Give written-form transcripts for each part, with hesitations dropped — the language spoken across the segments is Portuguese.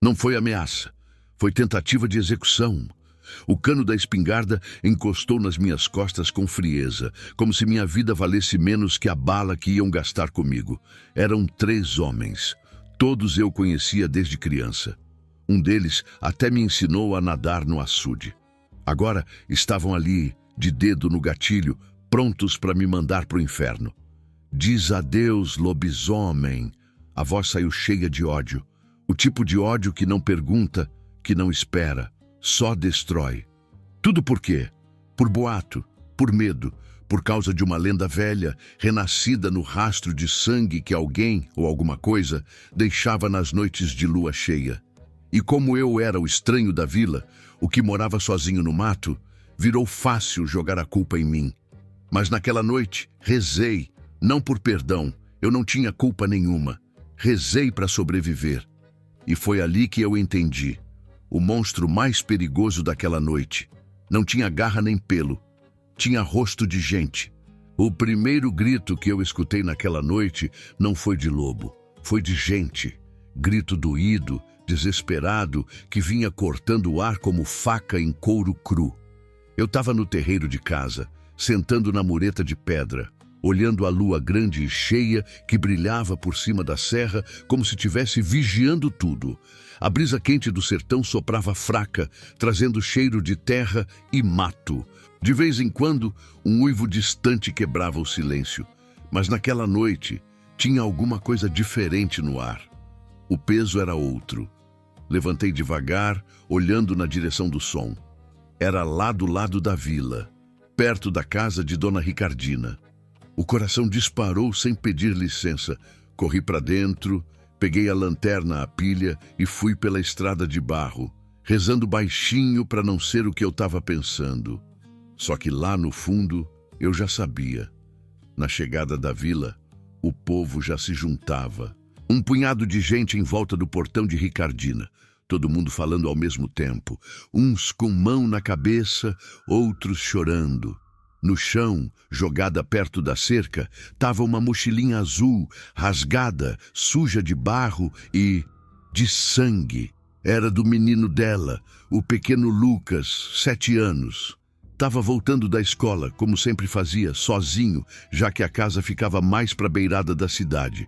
Não foi ameaça, foi tentativa de execução. O cano da espingarda encostou nas minhas costas com frieza, como se minha vida valesse menos que a bala que iam gastar comigo. Eram 3 homens. Todos eu conhecia desde criança. Um deles até me ensinou a nadar no açude. Agora estavam ali, de dedo no gatilho, prontos para me mandar para o inferno. Diz adeus, lobisomem. A voz saiu cheia de ódio. O tipo de ódio que não pergunta, que não espera, só destrói. Tudo por quê? Por boato, por medo, por causa de uma lenda velha, renascida no rastro de sangue que alguém, ou alguma coisa, deixava nas noites de lua cheia. E como eu era o estranho da vila, o que morava sozinho no mato, virou fácil jogar a culpa em mim. Mas naquela noite, rezei, não por perdão, eu não tinha culpa nenhuma. Rezei para sobreviver. E foi ali que eu entendi. O monstro mais perigoso daquela noite não tinha garra nem pelo, tinha rosto de gente. O primeiro grito que eu escutei naquela noite não foi de lobo, foi de gente. Grito doído, desesperado, que vinha cortando o ar como faca em couro cru. Eu estava no terreiro de casa, sentando na mureta de pedra, olhando a lua grande e cheia que brilhava por cima da serra como se estivesse vigiando tudo. A brisa quente do sertão soprava fraca, trazendo cheiro de terra e mato. De vez em quando, um uivo distante quebrava o silêncio. Mas naquela noite, tinha alguma coisa diferente no ar. O peso era outro. Levantei devagar, olhando na direção do som. Era lá do lado da vila, perto da casa de Dona Ricardina. O coração disparou sem pedir licença. Corri para dentro, peguei a lanterna à pilha e fui pela estrada de barro, rezando baixinho para não ser o que eu estava pensando. Só que lá no fundo, eu já sabia. Na chegada da vila, o povo já se juntava. Um punhado de gente em volta do portão de Ricardina. Todo mundo falando ao mesmo tempo. Uns com mão na cabeça, outros chorando. No chão, jogada perto da cerca, estava uma mochilinha azul, rasgada, suja de barro e de sangue. Era do menino dela, o pequeno Lucas, 7 anos. Estava voltando da escola, como sempre fazia, sozinho, já que a casa ficava mais para a beirada da cidade.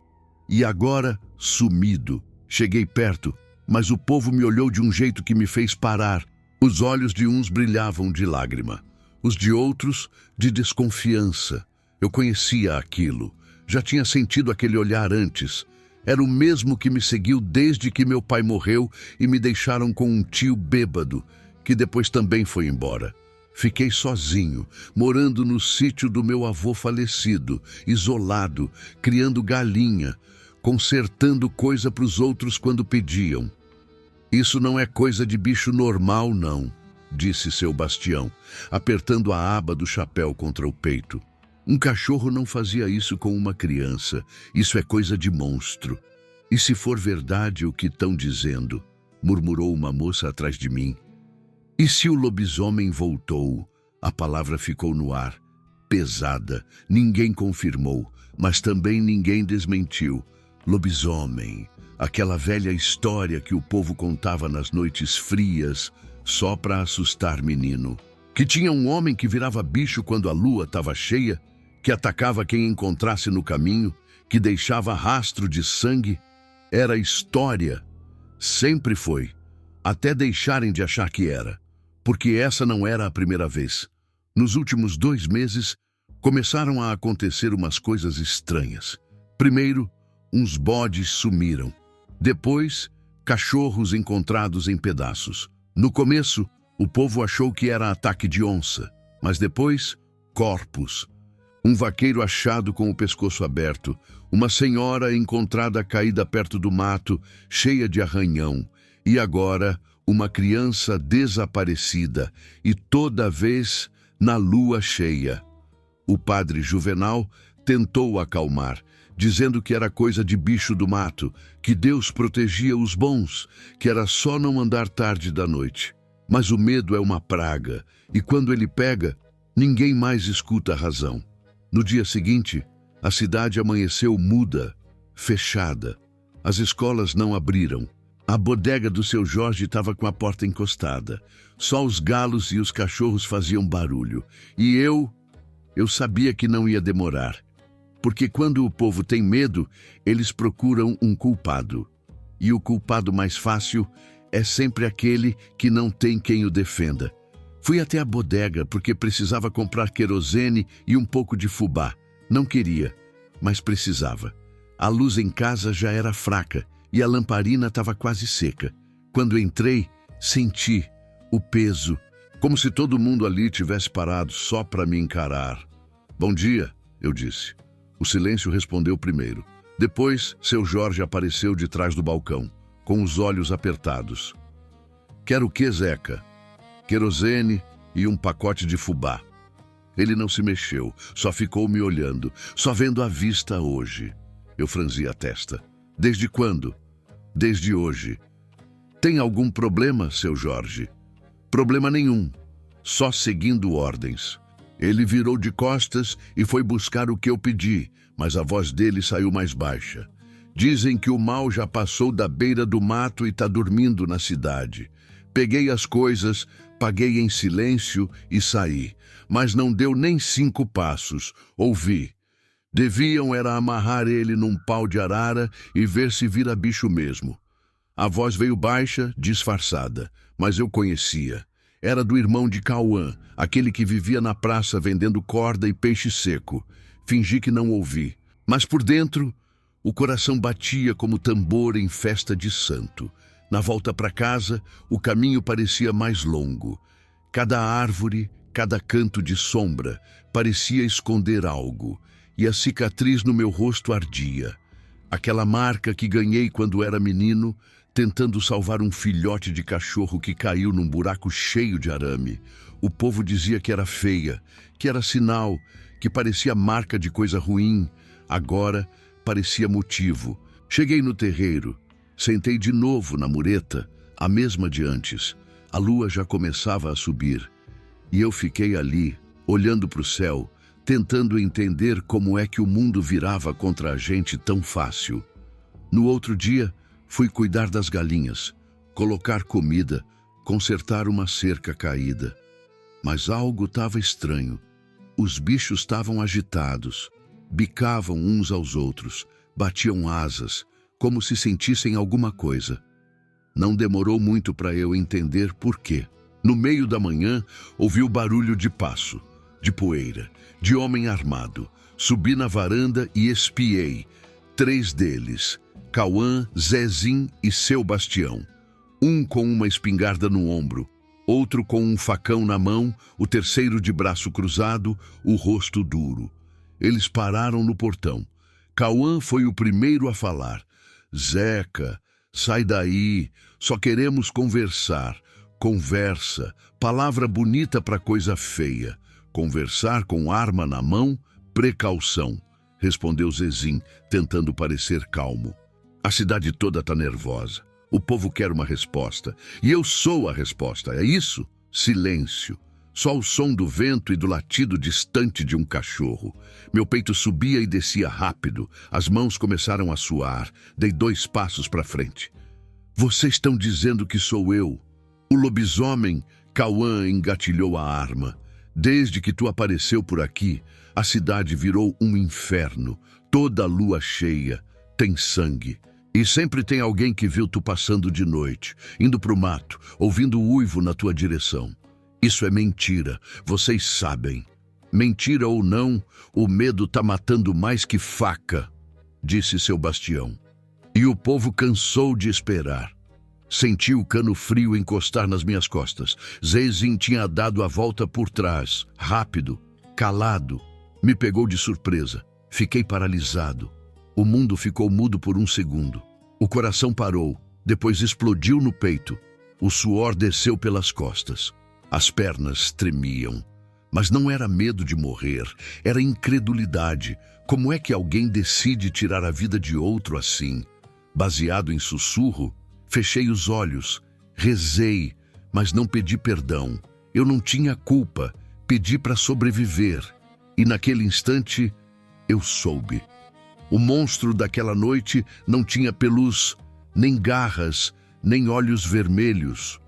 E agora, sumido. Cheguei perto, mas o povo me olhou de um jeito que me fez parar. Os olhos de uns brilhavam de lágrima. Os de outros, de desconfiança. Eu conhecia aquilo. Já tinha sentido aquele olhar antes. Era o mesmo que me seguiu desde que meu pai morreu e me deixaram com um tio bêbado, que depois também foi embora. Fiquei sozinho, morando no sítio do meu avô falecido, isolado, criando galinha, consertando coisa para os outros quando pediam. Isso não é coisa de bicho normal, não, disse seu Bastião, apertando a aba do chapéu contra o peito. Um cachorro não fazia isso com uma criança. Isso é coisa de monstro. E se for verdade o que estão dizendo? Murmurou uma moça atrás de mim. E se o lobisomem voltou? A palavra ficou no ar, pesada. Ninguém confirmou, mas também ninguém desmentiu. Lobisomem, aquela velha história que o povo contava nas noites frias, só para assustar menino. Que tinha um homem que virava bicho quando a lua estava cheia, que atacava quem encontrasse no caminho, que deixava rastro de sangue. Era história. Sempre foi. Até deixarem de achar que era. Porque essa não era a primeira vez. Nos últimos 2 meses, começaram a acontecer umas coisas estranhas. Primeiro, uns bodes sumiram. Depois, cachorros encontrados em pedaços. No começo, o povo achou que era ataque de onça, mas depois, corpos. Um vaqueiro achado com o pescoço aberto, uma senhora encontrada caída perto do mato, cheia de arranhão, e agora uma criança desaparecida, e toda vez na lua cheia. O padre Juvenal tentou acalmar, dizendo que era coisa de bicho do mato, que Deus protegia os bons, que era só não andar tarde da noite. Mas o medo é uma praga, e quando ele pega, ninguém mais escuta a razão. No dia seguinte, a cidade amanheceu muda, fechada. As escolas não abriram. A bodega do seu Jorge estava com a porta encostada. Só os galos e os cachorros faziam barulho. E eu sabia que não ia demorar. Porque quando o povo tem medo, eles procuram um culpado. E o culpado mais fácil é sempre aquele que não tem quem o defenda. Fui até a bodega porque precisava comprar querosene e um pouco de fubá. Não queria, mas precisava. A luz em casa já era fraca e a lamparina estava quase seca. Quando entrei, senti o peso, como se todo mundo ali tivesse parado só para me encarar. "Bom dia", eu disse. O silêncio respondeu primeiro. Depois, seu Jorge apareceu de trás do balcão, com os olhos apertados. "Quero o quê, Zeca?" "Querosene e um pacote de fubá." Ele não se mexeu, só ficou me olhando, só vendo a vista hoje. Eu franzi a testa. "Desde quando?" "Desde hoje." "Tem algum problema, seu Jorge?" "Problema nenhum, só seguindo ordens." Ele virou de costas e foi buscar o que eu pedi, mas a voz dele saiu mais baixa. "Dizem que o mal já passou da beira do mato e está dormindo na cidade." Peguei as coisas, paguei em silêncio e saí, mas não deu nem 5 passos. Ouvi. Deviam era amarrar ele num pau de arara e ver se vira bicho mesmo. A voz veio baixa, disfarçada, mas eu conhecia. Era do irmão de Cauã, aquele que vivia na praça vendendo corda e peixe seco. Fingi que não ouvi, mas por dentro o coração batia como tambor em festa de santo. Na volta para casa, o caminho parecia mais longo. Cada árvore, cada canto de sombra parecia esconder algo, e a cicatriz no meu rosto ardia. Aquela marca que ganhei quando era menino, tentando salvar um filhote de cachorro que caiu num buraco cheio de arame. O povo dizia que era feia, que era sinal, que parecia marca de coisa ruim. Agora parecia motivo. Cheguei no terreiro. Sentei de novo na mureta, a mesma de antes. A lua já começava a subir. E eu fiquei ali, olhando para o céu, tentando entender como é que o mundo virava contra a gente tão fácil. No outro dia, fui cuidar das galinhas, colocar comida, consertar uma cerca caída. Mas algo estava estranho. Os bichos estavam agitados, bicavam uns aos outros, batiam asas, como se sentissem alguma coisa. Não demorou muito para eu entender por quê. No meio da manhã, ouvi o barulho de passo, de poeira, de homem armado. Subi na varanda e espiei. 3 deles, Cauã, Zezinho e seu Bastião. Um com uma espingarda no ombro, outro com um facão na mão, o terceiro de braço cruzado, o rosto duro. Eles pararam no portão. Cauã foi o primeiro a falar. "Zeca, sai daí, só queremos conversar." "Conversa, palavra bonita para coisa feia. Conversar com arma na mão, precaução", respondeu Zezinho, tentando parecer calmo. "A cidade toda está nervosa. O povo quer uma resposta. E eu sou a resposta, é isso?" Silêncio. Só o som do vento e do latido distante de um cachorro. Meu peito subia e descia rápido. As mãos começaram a suar. Dei 2 passos para frente. "Vocês estão dizendo que sou eu." "O lobisomem." Cauã engatilhou a arma. "Desde que tu apareceu por aqui, a cidade virou um inferno. Toda lua cheia tem sangue. E sempre tem alguém que viu tu passando de noite, indo pro mato, ouvindo o uivo na tua direção. Isso é mentira, vocês sabem. Mentira ou não, o medo tá matando mais que faca", disse seu Bastião. E o povo cansou de esperar. Senti o cano frio encostar nas minhas costas. Zezinho tinha dado a volta por trás, rápido, calado. Me pegou de surpresa. Fiquei paralisado. O mundo ficou mudo por um segundo. O coração parou, depois explodiu no peito. O suor desceu pelas costas. As pernas tremiam. Mas não era medo de morrer, era incredulidade. Como é que alguém decide tirar a vida de outro assim? Baseado em sussurro, fechei os olhos, rezei, mas não pedi perdão. Eu não tinha culpa, pedi para sobreviver. E naquele instante, eu soube. O monstro daquela noite não tinha peluz, nem garras, nem olhos vermelhos.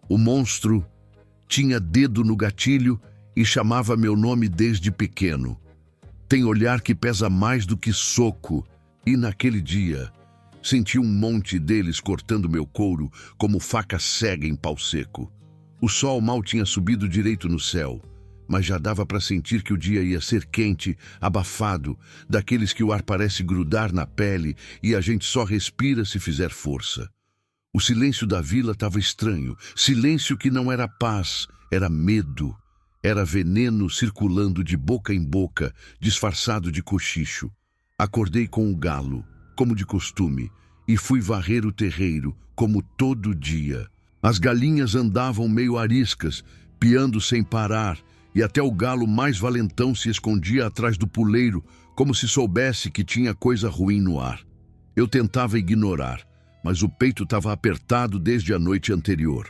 O monstro tinha dedo no gatilho e chamava meu nome desde pequeno. Tem olhar que pesa mais do que soco, e naquele dia senti um monte deles cortando meu couro como faca cega em pau seco. O sol mal tinha subido direito no céu, mas já dava para sentir que o dia ia ser quente, abafado, daqueles que o ar parece grudar na pele e a gente só respira se fizer força. O silêncio da vila estava estranho, silêncio que não era paz, era medo. Era veneno circulando de boca em boca, disfarçado de cochicho. Acordei com o galo, como de costume, e fui varrer o terreiro, como todo dia. As galinhas andavam meio ariscas, piando sem parar, e até o galo mais valentão se escondia atrás do puleiro, como se soubesse que tinha coisa ruim no ar. Eu tentava ignorar, mas o peito estava apertado desde a noite anterior.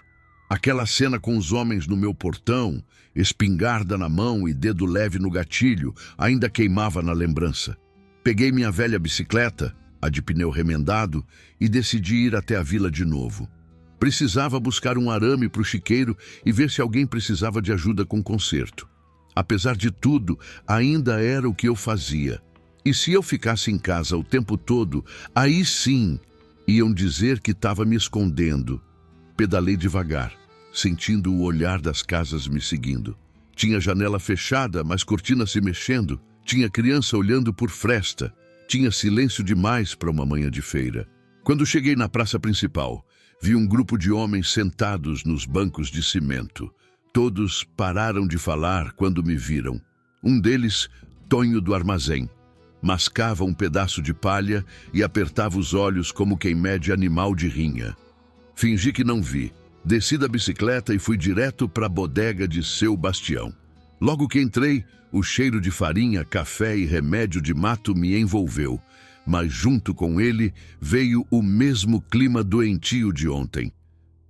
Aquela cena com os homens no meu portão, espingarda na mão e dedo leve no gatilho, ainda queimava na lembrança. Peguei minha velha bicicleta, a de pneu remendado, e decidi ir até a vila de novo. Precisava buscar um arame para o chiqueiro e ver se alguém precisava de ajuda com o conserto. Apesar de tudo, ainda era o que eu fazia. E se eu ficasse em casa o tempo todo, aí sim iam dizer que estava me escondendo. Pedalei devagar, sentindo o olhar das casas me seguindo. Tinha janela fechada, mas cortina se mexendo. Tinha criança olhando por fresta. Tinha silêncio demais para uma manhã de feira. Quando cheguei na praça principal, vi um grupo de homens sentados nos bancos de cimento. Todos pararam de falar quando me viram. Um deles, Tonho do armazém, mascava um pedaço de palha e apertava os olhos como quem mede animal de rinha. Fingi que não vi. Desci da bicicleta e fui direto para a bodega de seu Bastião. Logo que entrei, o cheiro de farinha, café e remédio de mato me envolveu. Mas junto com ele veio o mesmo clima doentio de ontem.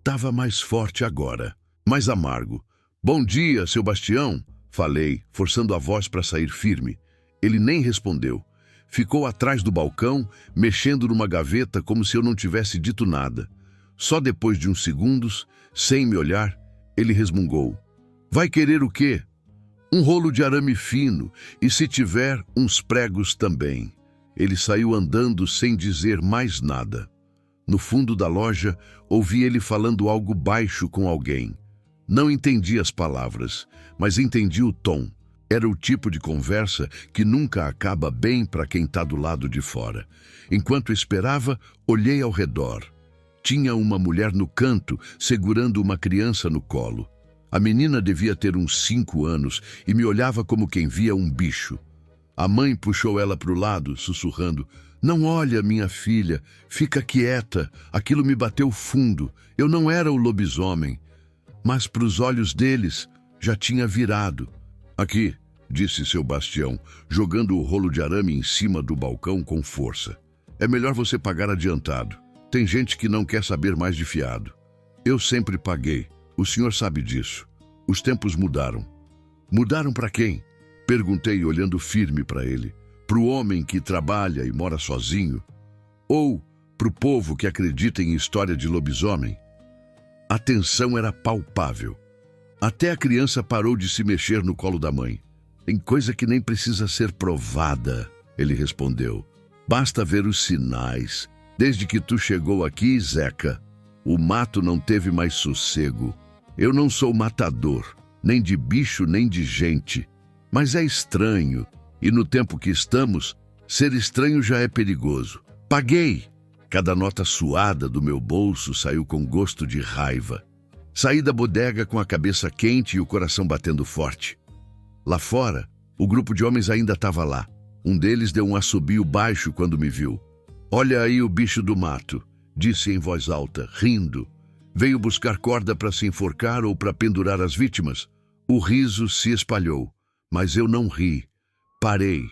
Tava mais forte agora, mais amargo. Bom dia, seu Bastião, falei, forçando a voz para sair firme. Ele nem respondeu. Ficou atrás do balcão, mexendo numa gaveta como se eu não tivesse dito nada. Só depois de uns segundos, sem me olhar, ele resmungou. Vai querer o quê? Um rolo de arame fino e, se tiver, uns pregos também. Ele saiu andando sem dizer mais nada. No fundo da loja, ouvi ele falando algo baixo com alguém. Não entendi as palavras, mas entendi o tom. Era o tipo de conversa que nunca acaba bem para quem está do lado de fora. Enquanto esperava, olhei ao redor. Tinha uma mulher no canto, segurando uma criança no colo. A menina devia ter uns 5 anos e me olhava como quem via um bicho. A mãe puxou ela para o lado, sussurrando, Não olha, minha filha, fica quieta, aquilo me bateu fundo. Eu não era o lobisomem. Mas para os olhos deles, já tinha virado. Aqui, disse seu Bastião, jogando o rolo de arame em cima do balcão com força. É melhor você pagar adiantado. Tem gente que não quer saber mais de fiado. Eu sempre paguei. O senhor sabe disso. Os tempos mudaram. Mudaram para quem? Perguntei olhando firme para ele. Para o homem que trabalha e mora sozinho? Ou para o povo que acredita em história de lobisomem? A tensão era palpável. Até a criança parou de se mexer no colo da mãe. Tem coisa que nem precisa ser provada, ele respondeu. Basta ver os sinais. Desde que tu chegou aqui, Zeca, o mato não teve mais sossego. Eu não sou matador, nem de bicho, nem de gente. Mas é estranho, e no tempo que estamos, ser estranho já é perigoso. Paguei! Cada nota suada do meu bolso saiu com gosto de raiva. Saí da bodega com a cabeça quente e o coração batendo forte. Lá fora, o grupo de homens ainda estava lá. Um deles deu um assobio baixo quando me viu. Olha aí o bicho do mato, disse em voz alta, rindo. Veio buscar corda para se enforcar ou para pendurar as vítimas? O riso se espalhou, mas eu não ri. Parei.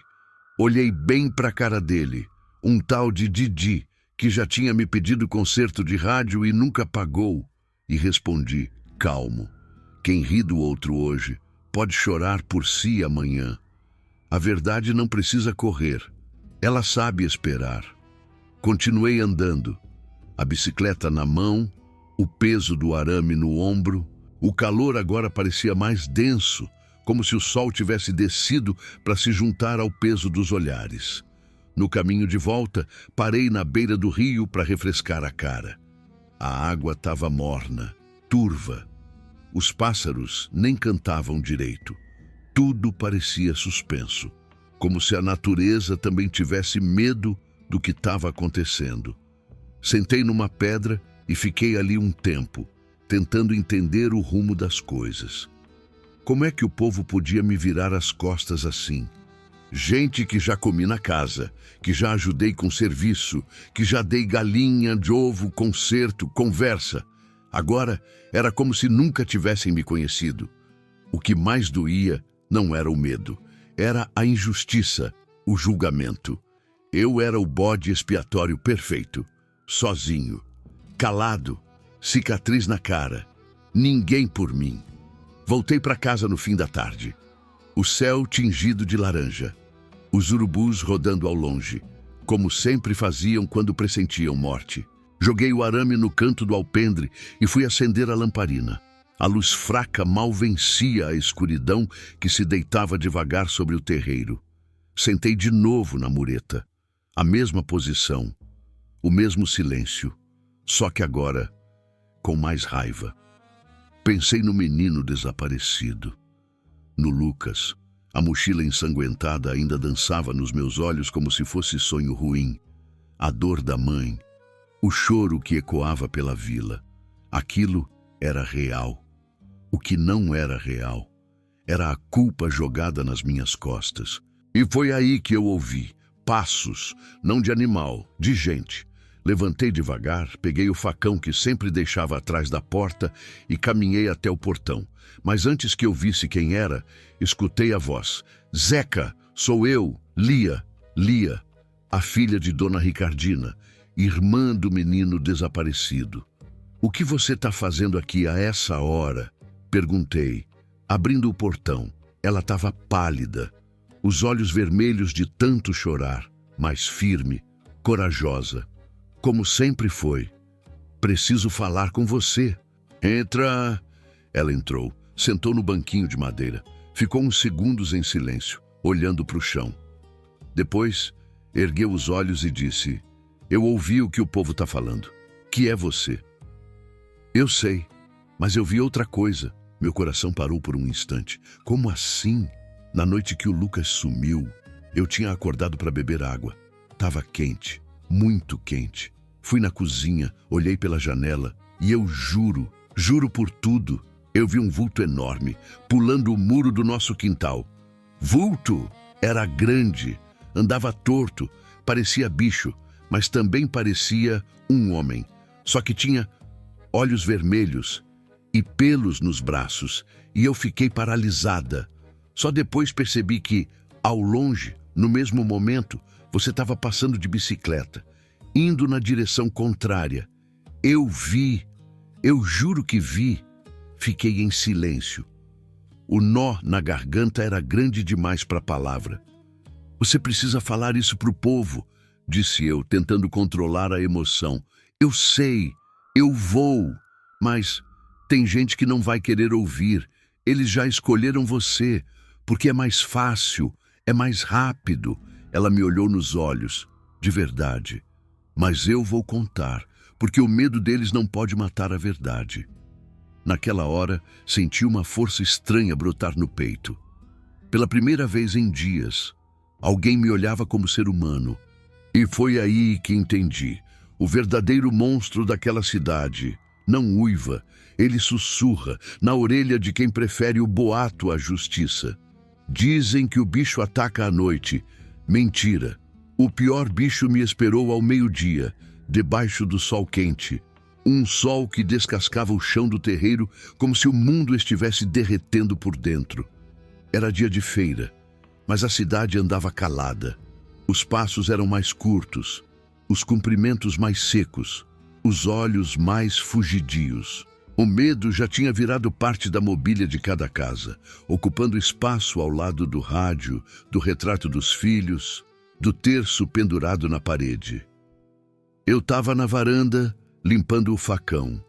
Olhei bem para a cara dele, um tal de Didi, que já tinha me pedido conserto de rádio e nunca pagou. E respondi, calmo. Quem ri do outro hoje pode chorar por si amanhã. A verdade não precisa correr. Ela sabe esperar. Continuei andando. A bicicleta na mão, o peso do arame no ombro. O calor agora parecia mais denso, como se o sol tivesse descido para se juntar ao peso dos olhares. No caminho de volta, parei na beira do rio para refrescar a cara. A água estava morna, turva. Os pássaros nem cantavam direito. Tudo parecia suspenso, como se a natureza também tivesse medo do que estava acontecendo. Sentei numa pedra e fiquei ali um tempo, tentando entender o rumo das coisas. Como é que o povo podia me virar as costas assim? Gente que já comi na casa, que já ajudei com serviço, que já dei galinha de ovo, concerto, conversa. Agora era como se nunca tivessem me conhecido. O que mais doía não era o medo, era a injustiça, o julgamento. Eu era o bode expiatório perfeito, sozinho, calado, cicatriz na cara, ninguém por mim. Voltei para casa no fim da tarde. O céu tingido de laranja, os urubus rodando ao longe, como sempre faziam quando pressentiam morte. Joguei o arame no canto do alpendre e fui acender a lamparina. A luz fraca mal vencia a escuridão que se deitava devagar sobre o terreiro. Sentei de novo na mureta. A mesma posição, o mesmo silêncio, só que agora com mais raiva. Pensei no menino desaparecido, no Lucas. A mochila ensanguentada ainda dançava nos meus olhos como se fosse sonho ruim. A dor da mãe, o choro que ecoava pela vila. Aquilo era real. O que não era real era a culpa jogada nas minhas costas. E foi aí que eu ouvi passos, não de animal, de gente. Levantei devagar, peguei o facão que sempre deixava atrás da porta e caminhei até o portão. Mas antes que eu visse quem era, escutei a voz. Zeca, sou eu, Lia, a filha de Dona Ricardina, irmã do menino desaparecido. O que você está fazendo aqui a essa hora? Perguntei. Abrindo o portão, ela estava pálida, os olhos vermelhos de tanto chorar, mas firme, corajosa. Como sempre foi. Preciso falar com você. Entra. Ela entrou, sentou no banquinho de madeira. Ficou uns segundos em silêncio, olhando para o chão. Depois, ergueu os olhos e disse: eu ouvi o que o povo está falando. Que é você? Eu sei, mas eu vi outra coisa. Meu coração parou por um instante. Como assim? Na noite que o Lucas sumiu, eu tinha acordado para beber água. Estava quente, muito quente. Fui na cozinha, olhei pela janela e eu juro por tudo, eu vi um vulto enorme, pulando o muro do nosso quintal. Vulto! Era grande, andava torto, parecia bicho, mas também parecia um homem. Só que tinha olhos vermelhos e pelos nos braços, e eu fiquei paralisada. Só depois percebi que, ao longe, no mesmo momento, você estava passando de bicicleta, indo na direção contrária. Eu vi, eu juro que vi. Fiquei em silêncio. O nó na garganta era grande demais para a palavra. Você precisa falar isso para o povo, disse eu, tentando controlar a emoção. Eu sei, eu vou, mas tem gente que não vai querer ouvir. Eles já escolheram você, porque é mais fácil, é mais rápido. Ela me olhou nos olhos, de verdade. Mas eu vou contar, porque o medo deles não pode matar a verdade. Naquela hora, senti uma força estranha brotar no peito. Pela primeira vez em dias, alguém me olhava como ser humano. E foi aí que entendi. O verdadeiro monstro daquela cidade não uiva, ele sussurra na orelha de quem prefere o boato à justiça. Dizem que o bicho ataca à noite. Mentira. O pior bicho me esperou ao meio-dia, debaixo do sol quente. Um sol que descascava o chão do terreiro como se o mundo estivesse derretendo por dentro. Era dia de feira, mas a cidade andava calada. Os passos eram mais curtos, os cumprimentos mais secos, os olhos mais fugidios. O medo já tinha virado parte da mobília de cada casa, ocupando espaço ao lado do rádio, do retrato dos filhos, do terço pendurado na parede. Eu estava na varanda, limpando o facão.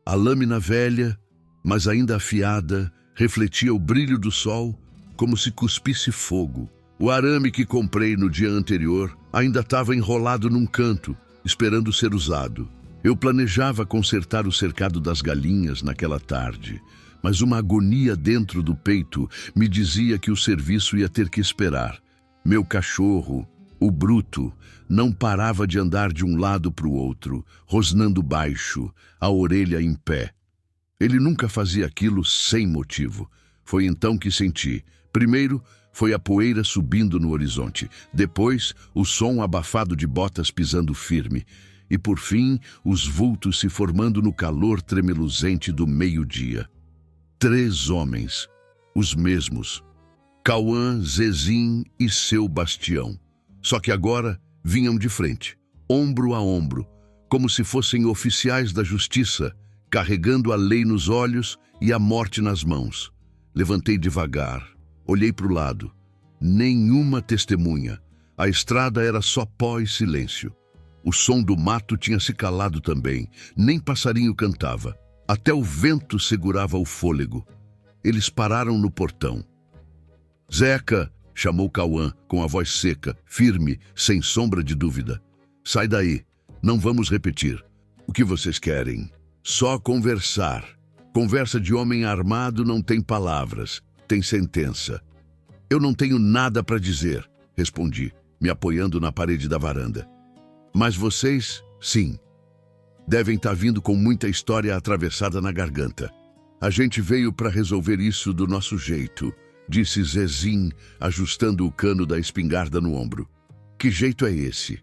A lâmina velha, mas ainda afiada, refletia o brilho do sol como se cuspisse fogo. O arame que comprei no dia anterior ainda estava enrolado num canto, esperando ser usado. Eu planejava consertar o cercado das galinhas naquela tarde, mas uma agonia dentro do peito me dizia que o serviço ia ter que esperar. Meu cachorro, o Bruto, não parava de andar de um lado para o outro, rosnando baixo, a orelha em pé. Ele nunca fazia aquilo sem motivo. Foi então que senti. Primeiro, foi a poeira subindo no horizonte. Depois, o som abafado de botas pisando firme. E, por fim, os vultos se formando no calor tremeluzente do meio-dia. 3 homens, os mesmos. Cauã, Zezim e seu Bastião. Só que agora vinham de frente, ombro a ombro, como se fossem oficiais da justiça, carregando a lei nos olhos e a morte nas mãos. Levantei devagar, olhei para o lado. Nenhuma testemunha. A estrada era só pó e silêncio. O som do mato tinha se calado também. Nem passarinho cantava. Até o vento segurava o fôlego. Eles pararam no portão. Zeca, chamou Cauã com a voz seca, firme, sem sombra de dúvida. Sai daí. Não vamos repetir. O que vocês querem? Só conversar. Conversa de homem armado não tem palavras, tem sentença. Eu não tenho nada para dizer, respondi, me apoiando na parede da varanda. Mas vocês, sim. Devem estar vindo com muita história atravessada na garganta. A gente veio para resolver isso do nosso jeito, disse Zezim, ajustando o cano da espingarda no ombro. Que jeito é esse?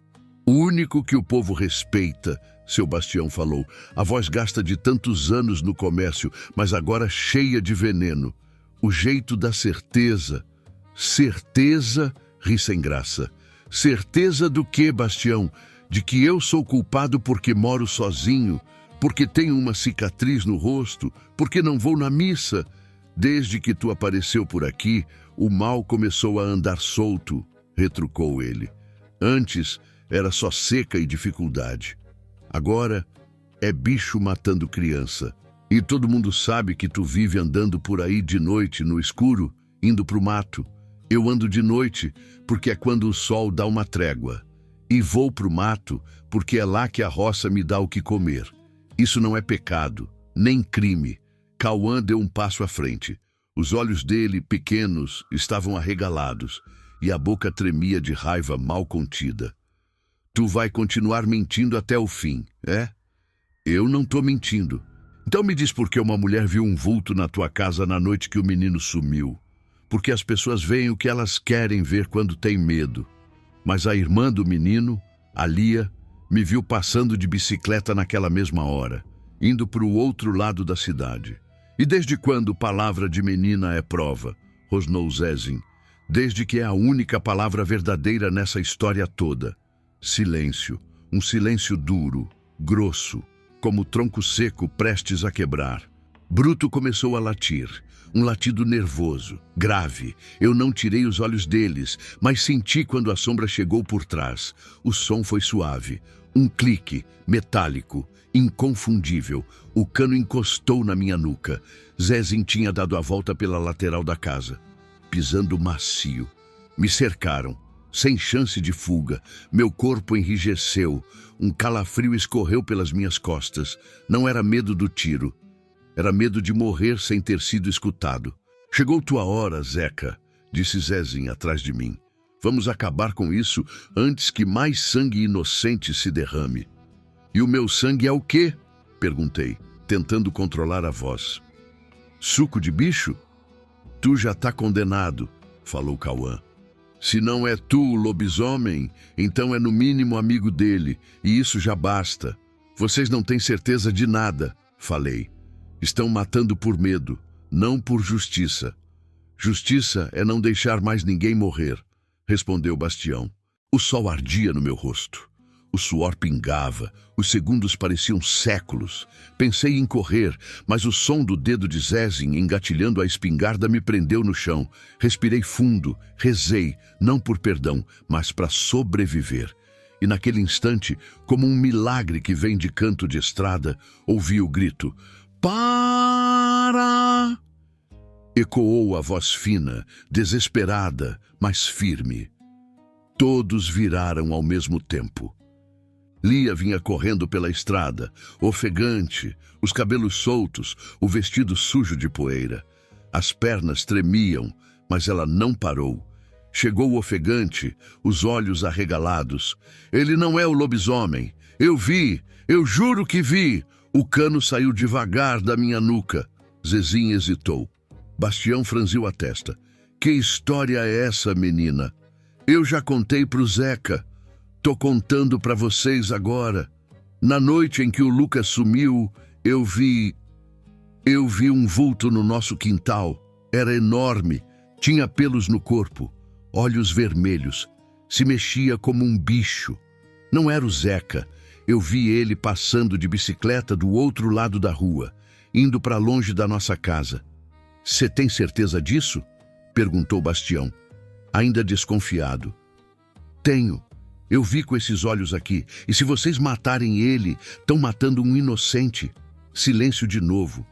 O único que o povo respeita, seu Bastião falou. A voz gasta de tantos anos no comércio, mas agora cheia de veneno. O jeito da certeza. Certeza, ri sem graça. Certeza do quê, Bastião? De que eu sou culpado porque moro sozinho, porque tenho uma cicatriz no rosto, porque não vou na missa. Desde que tu apareceu por aqui, o mal começou a andar solto, retrucou ele. Antes era só seca e dificuldade. Agora é bicho matando criança. E todo mundo sabe que tu vive andando por aí de noite no escuro, indo pro mato. Eu ando de noite porque é quando o sol dá uma trégua. E vou pro mato porque é lá que a roça me dá o que comer. Isso não é pecado, nem crime. Cauã deu um passo à frente. Os olhos dele, pequenos, estavam arregalados e a boca tremia de raiva mal contida. Tu vai continuar mentindo até o fim, é? Eu não tô mentindo. Então me diz por que uma mulher viu um vulto na tua casa na noite que o menino sumiu. Porque as pessoas veem o que elas querem ver quando têm medo. Mas a irmã do menino, a Lia, me viu passando de bicicleta naquela mesma hora, indo para o outro lado da cidade. E desde quando palavra de menina é prova? Rosnou Zezim. Desde que é a única palavra verdadeira nessa história toda. Silêncio, um silêncio duro, grosso, como tronco seco prestes a quebrar. Bruto começou a latir, um latido nervoso, grave. Eu não tirei os olhos deles, mas senti quando a sombra chegou por trás. O som foi suave, um clique, metálico, inconfundível. O cano encostou na minha nuca. Zezim tinha dado a volta pela lateral da casa, pisando macio. Me cercaram. Sem chance de fuga, meu corpo enrijeceu, um calafrio escorreu pelas minhas costas. Não era medo do tiro, era medo de morrer sem ter sido escutado. Chegou tua hora, Zeca, disse Zezim atrás de mim. Vamos acabar com isso antes que mais sangue inocente se derrame. E o meu sangue é o quê? Perguntei, tentando controlar a voz. Suco de bicho? Tu já tá condenado, falou Cauã. Se não é tu o lobisomem, então é no mínimo amigo dele, e isso já basta. Vocês não têm certeza de nada, falei. Estão matando por medo, não por justiça. Justiça é não deixar mais ninguém morrer, respondeu Bastião. O sol ardia no meu rosto. O suor pingava, os segundos pareciam séculos. Pensei em correr, mas o som do dedo de Zezim engatilhando a espingarda me prendeu no chão. Respirei fundo, rezei, não por perdão, mas para sobreviver. E naquele instante, como um milagre que vem de canto de estrada, ouvi o grito: "Para!" Ecoou a voz fina, desesperada, mas firme. Todos viraram ao mesmo tempo. Lia vinha correndo pela estrada, ofegante, os cabelos soltos, o vestido sujo de poeira. As pernas tremiam, mas ela não parou. Chegou ofegante, os olhos arregalados. "Ele não é o lobisomem. Eu vi, eu juro que vi." O cano saiu devagar da minha nuca. Zezinho hesitou. Bastião franziu a testa. "Que história é essa, menina?" "Eu já contei pro Zeca. Tô contando pra vocês agora. Na noite em que o Lucas sumiu, eu vi um vulto no nosso quintal. Era enorme, tinha pelos no corpo, olhos vermelhos, se mexia como um bicho. Não era o Zeca. Eu vi ele passando de bicicleta do outro lado da rua, indo para longe da nossa casa." "Você tem certeza disso?" perguntou Bastião, ainda desconfiado. "Tenho. Eu vi com esses olhos aqui. E se vocês matarem ele, estão matando um inocente." Silêncio de novo.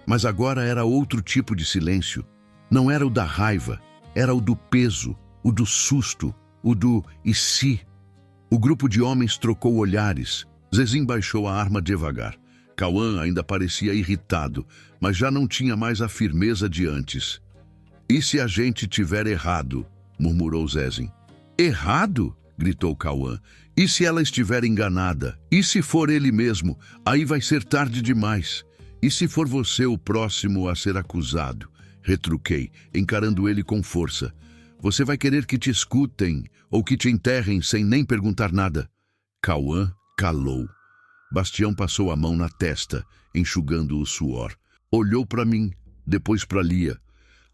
Mas agora era outro tipo de silêncio. Não era o da raiva, era o do peso, o do susto, o do "e se?" O grupo de homens trocou olhares. Zezinho baixou a arma devagar. Cauã ainda parecia irritado, mas já não tinha mais a firmeza de antes. "E se a gente tiver errado?" murmurou Zezinho. "Errado?" gritou Cauã. "E se ela estiver enganada? E se for ele mesmo? Aí vai ser tarde demais. E se for você o próximo a ser acusado?" retruquei, encarando ele com força. "Você vai querer que te escutem ou que te enterrem sem nem perguntar nada?" Cauã calou. Bastião passou a mão na testa, enxugando o suor. Olhou para mim, depois para Lia.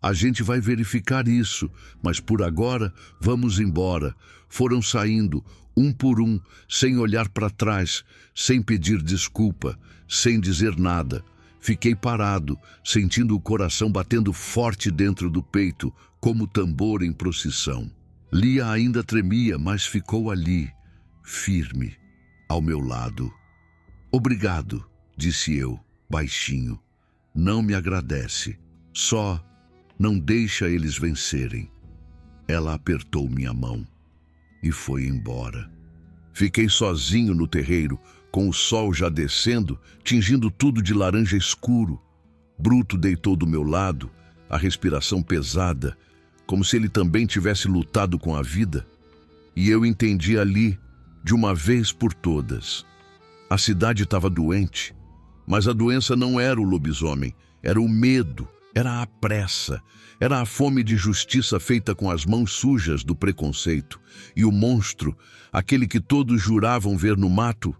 "A gente vai verificar isso, mas por agora vamos embora." Foram saindo, um por um, sem olhar para trás, sem pedir desculpa, sem dizer nada. Fiquei parado, sentindo o coração batendo forte dentro do peito, como tambor em procissão. Lia ainda tremia, mas ficou ali, firme, ao meu lado. "Obrigado", disse eu, baixinho. "Não me agradece. Só não deixa eles vencerem." Ela apertou minha mão e foi embora. Fiquei sozinho no terreiro, com o sol já descendo, tingindo tudo de laranja escuro. Bruto deitou do meu lado, a respiração pesada, como se ele também tivesse lutado com a vida. E eu entendi ali, de uma vez por todas. A cidade estava doente, mas a doença não era o lobisomem, era o medo, era a pressa, era a fome de justiça feita com as mãos sujas do preconceito. E o monstro, aquele que todos juravam ver no mato,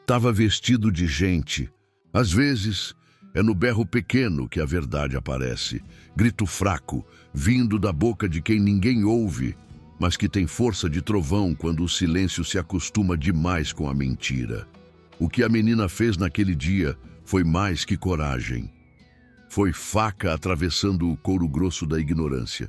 estava vestido de gente. Às vezes, é no berro pequeno que a verdade aparece, grito fraco, vindo da boca de quem ninguém ouve, mas que tem força de trovão quando o silêncio se acostuma demais com a mentira. O que a menina fez naquele dia foi mais que coragem. Foi faca atravessando o couro grosso da ignorância.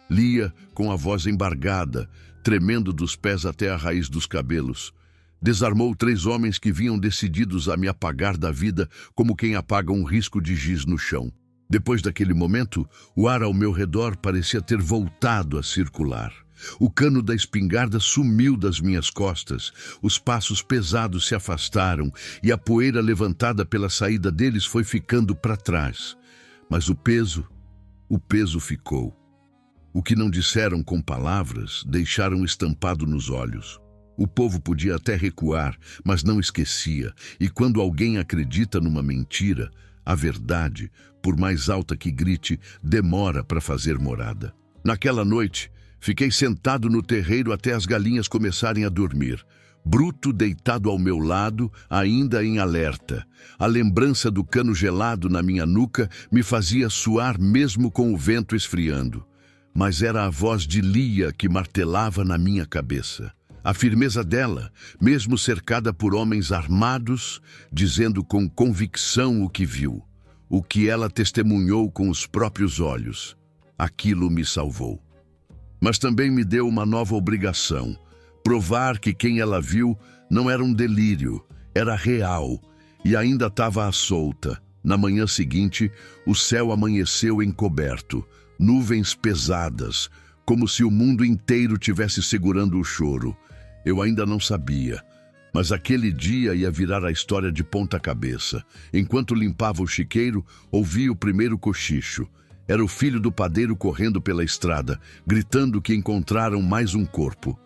Lia, com a voz embargada, tremendo dos pés até a raiz dos cabelos, desarmou 3 homens que vinham decididos a me apagar da vida como quem apaga um risco de giz no chão. Depois daquele momento, o ar ao meu redor parecia ter voltado a circular. O cano da espingarda sumiu das minhas costas, os passos pesados se afastaram e a poeira levantada pela saída deles foi ficando para trás. Mas o peso ficou. O que não disseram com palavras, deixaram estampado nos olhos. O povo podia até recuar, mas não esquecia, e quando alguém acredita numa mentira, a verdade, por mais alta que grite, demora para fazer morada. Naquela noite, fiquei sentado no terreiro até as galinhas começarem a dormir. Bruto deitado ao meu lado, ainda em alerta. A lembrança do cano gelado na minha nuca me fazia suar mesmo com o vento esfriando. Mas era a voz de Lia que martelava na minha cabeça. A firmeza dela, mesmo cercada por homens armados, dizendo com convicção o que viu, o que ela testemunhou com os próprios olhos. Aquilo me salvou. Mas também me deu uma nova obrigação, Provar que quem ela viu não era um delírio, era real e ainda estava à solta. Na manhã seguinte, o céu amanheceu encoberto, nuvens pesadas, como se o mundo inteiro tivesse segurando o choro. Eu ainda não sabia, mas aquele dia ia virar a história de ponta cabeça. Enquanto limpava o chiqueiro, ouvi o primeiro cochicho. Era o filho do padeiro correndo pela estrada, gritando que encontraram mais um corpo.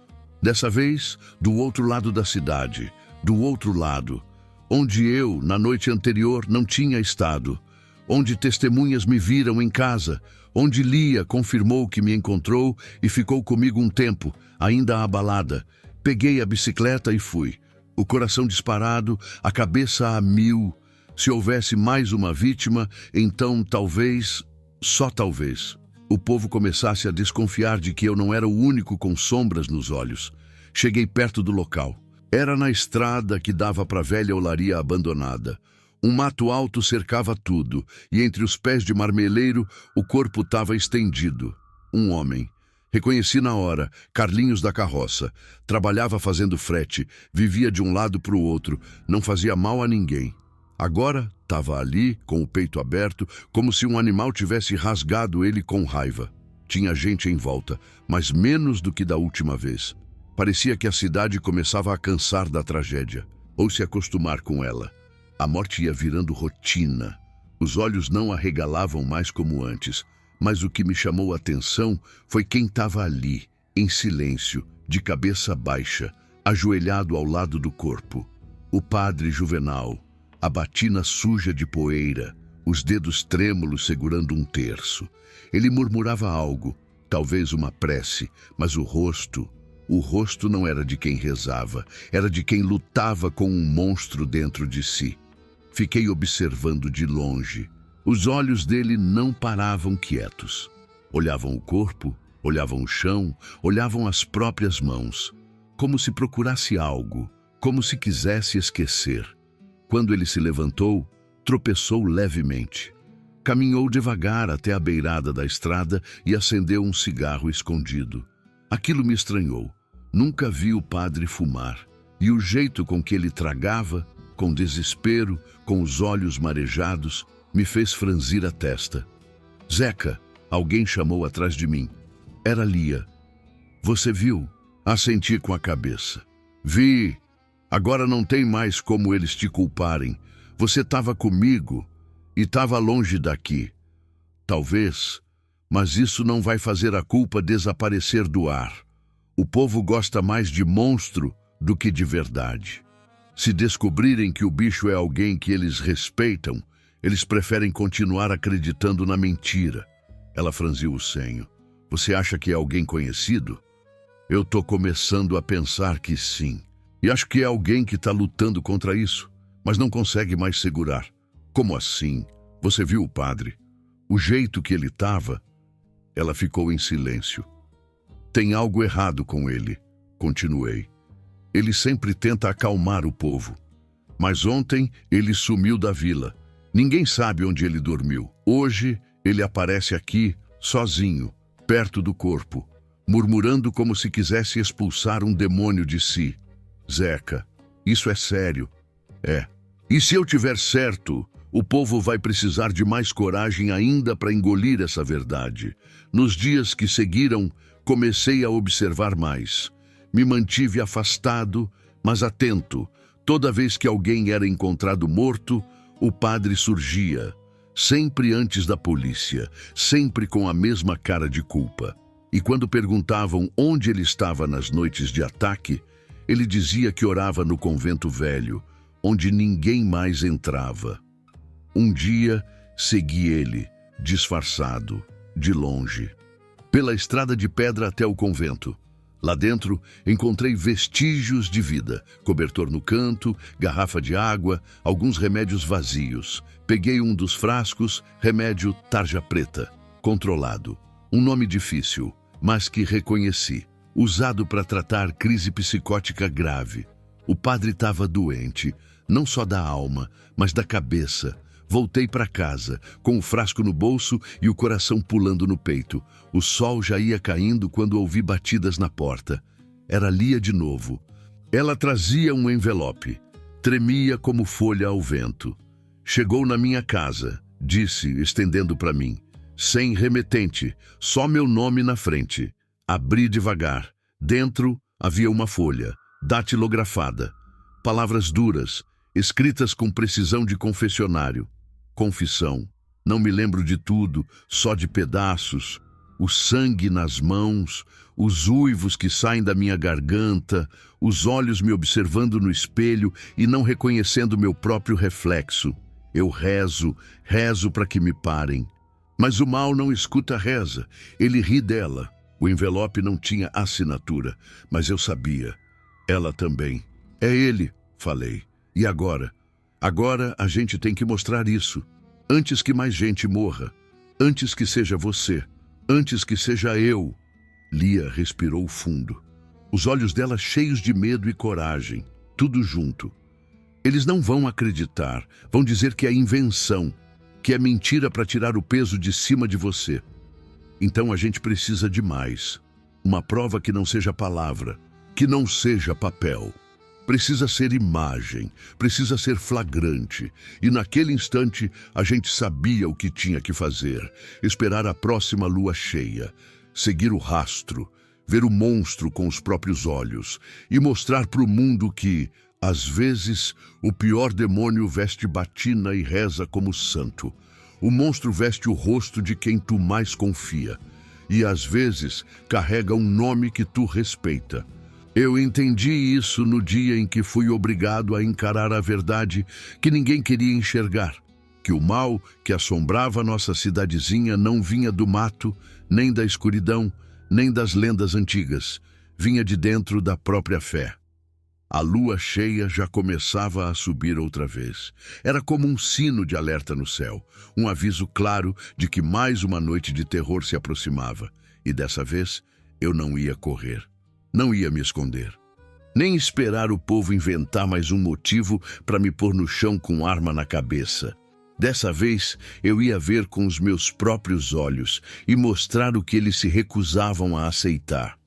Dessa vez, do outro lado da cidade, do outro lado, onde eu, na noite anterior, não tinha estado, onde testemunhas me viram em casa, onde Lia confirmou que me encontrou e ficou comigo um tempo, ainda abalada. Peguei a bicicleta e fui. O coração disparado, a cabeça a mil. Se houvesse mais uma vítima, então talvez, só talvez, o povo começasse a desconfiar de que eu não era o único com sombras nos olhos. Cheguei perto do local. Era na estrada que dava para a velha olaria abandonada. Um mato alto cercava tudo, e entre os pés de marmeleiro o corpo estava estendido. Um homem. Reconheci na hora, Carlinhos da carroça. Trabalhava fazendo frete, vivia de um lado para o outro, não fazia mal a ninguém. Agora estava ali, com o peito aberto, como se um animal tivesse rasgado ele com raiva. Tinha gente em volta, mas menos do que da última vez. Parecia que a cidade começava a cansar da tragédia, ou se acostumar com ela. A morte ia virando rotina. Os olhos não arregalavam mais como antes, mas o que me chamou a atenção foi quem estava ali, em silêncio, de cabeça baixa, ajoelhado ao lado do corpo. O padre Juvenal, a batina suja de poeira, os dedos trêmulos segurando um terço. Ele murmurava algo, talvez uma prece, mas o rosto não era de quem rezava, era de quem lutava com um monstro dentro de si. Fiquei observando de longe. Os olhos dele não paravam quietos. Olhavam o corpo, olhavam o chão, olhavam as próprias mãos, como se procurasse algo, como se quisesse esquecer. Quando ele se levantou, tropeçou levemente. Caminhou devagar até a beirada da estrada e acendeu um cigarro escondido. Aquilo me estranhou. Nunca vi o padre fumar. E o jeito com que ele tragava, com desespero, com os olhos marejados, me fez franzir a testa. Zeca, alguém chamou atrás de mim. Era Lia. Você viu? Assenti com a cabeça. Vi. Agora não tem mais como eles te culparem. Você estava comigo e estava longe daqui. Talvez, mas isso não vai fazer a culpa desaparecer do ar. O povo gosta mais de monstro do que de verdade. Se descobrirem que o bicho é alguém que eles respeitam, eles preferem continuar acreditando na mentira. Ela franziu o senho. Você acha que é alguém conhecido? Eu tô começando a pensar que sim. E acho que é alguém que está lutando contra isso, mas não consegue mais segurar. Como assim? Você viu o padre? O jeito que ele estava? Ela ficou em silêncio. Tem algo errado com ele, continuei. Ele sempre tenta acalmar o povo. Mas ontem ele sumiu da vila. Ninguém sabe onde ele dormiu. Hoje ele aparece aqui, sozinho, perto do corpo, murmurando como se quisesse expulsar um demônio de si. Zeca, isso é sério. É. E se eu tiver certo, o povo vai precisar de mais coragem ainda para engolir essa verdade. Nos dias que seguiram, comecei a observar mais. Me mantive afastado, mas atento. Toda vez que alguém era encontrado morto, o padre surgia, sempre antes da polícia, sempre com a mesma cara de culpa. E quando perguntavam onde ele estava nas noites de ataque, ele dizia que orava no convento velho, onde ninguém mais entrava. Um dia, segui ele, disfarçado, de longe, pela estrada de pedra até o convento. Lá dentro, encontrei vestígios de vida, cobertor no canto, garrafa de água, alguns remédios vazios. Peguei um dos frascos, remédio tarja preta, controlado. Um nome difícil, mas que reconheci, usado para tratar crise psicótica grave. O padre estava doente, não só da alma, mas da cabeça. Voltei para casa, com o frasco no bolso e o coração pulando no peito. O sol já ia caindo quando ouvi batidas na porta. Era Lia de novo. Ela trazia um envelope. Tremia como folha ao vento. Chegou na minha casa, disse, estendendo para mim. Sem remetente, só meu nome na frente. Abri devagar. Dentro havia uma folha, datilografada. Palavras duras, escritas com precisão de confessionário. Confissão. Não me lembro de tudo, só de pedaços. O sangue nas mãos, os uivos que saem da minha garganta, os olhos me observando no espelho e não reconhecendo meu próprio reflexo. Eu rezo para que me parem. Mas o mal não escuta a reza, ele ri dela. O envelope não tinha assinatura, mas eu sabia. Ela também. É ele, falei. E agora? Agora a gente tem que mostrar isso. Antes que mais gente morra. Antes que seja você. Antes que seja eu. Lia respirou fundo. Os olhos dela cheios de medo e coragem. Tudo junto. Eles não vão acreditar. Vão dizer que é invenção. Que é mentira para tirar o peso de cima de você. Então a gente precisa de mais. Uma prova que não seja palavra. Que não seja papel. Precisa ser imagem, precisa ser flagrante. E naquele instante, a gente sabia o que tinha que fazer. Esperar a próxima lua cheia. Seguir o rastro. Ver o monstro com os próprios olhos. E mostrar para o mundo que, às vezes, o pior demônio veste batina e reza como santo. O monstro veste o rosto de quem tu mais confia. E, às vezes, carrega um nome que tu respeita. Eu entendi isso no dia em que fui obrigado a encarar a verdade que ninguém queria enxergar. Que o mal que assombrava nossa cidadezinha não vinha do mato, nem da escuridão, nem das lendas antigas. Vinha de dentro da própria fé. A lua cheia já começava a subir outra vez. Era como um sino de alerta no céu, um aviso claro de que mais uma noite de terror se aproximava. E dessa vez, eu não ia correr. Não ia me esconder. Nem esperar o povo inventar mais um motivo para me pôr no chão com arma na cabeça. Dessa vez, eu ia ver com os meus próprios olhos e mostrar o que eles se recusavam a aceitar.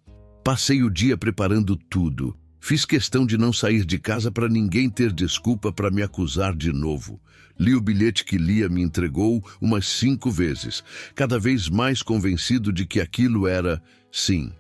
Passei o dia preparando tudo. Fiz questão de não sair de casa para ninguém ter desculpa para me acusar de novo. Li o bilhete que Lia me entregou umas 5 vezes, cada vez mais convencido de que aquilo era, sim,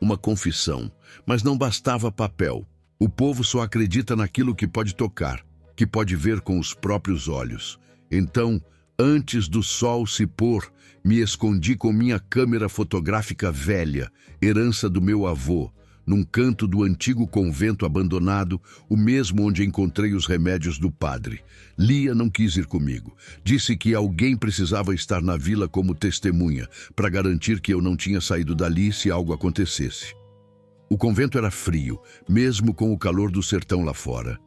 uma confissão. Mas não bastava papel. O povo só acredita naquilo que pode tocar, que pode ver com os próprios olhos. Então, antes do sol se pôr, me escondi com minha câmera fotográfica velha, herança do meu avô, num canto do antigo convento abandonado, o mesmo onde encontrei os remédios do padre. Lia não quis ir comigo. Disse que alguém precisava estar na vila como testemunha, para garantir que eu não tinha saído dali se algo acontecesse. O convento era frio, mesmo com o calor do sertão lá fora.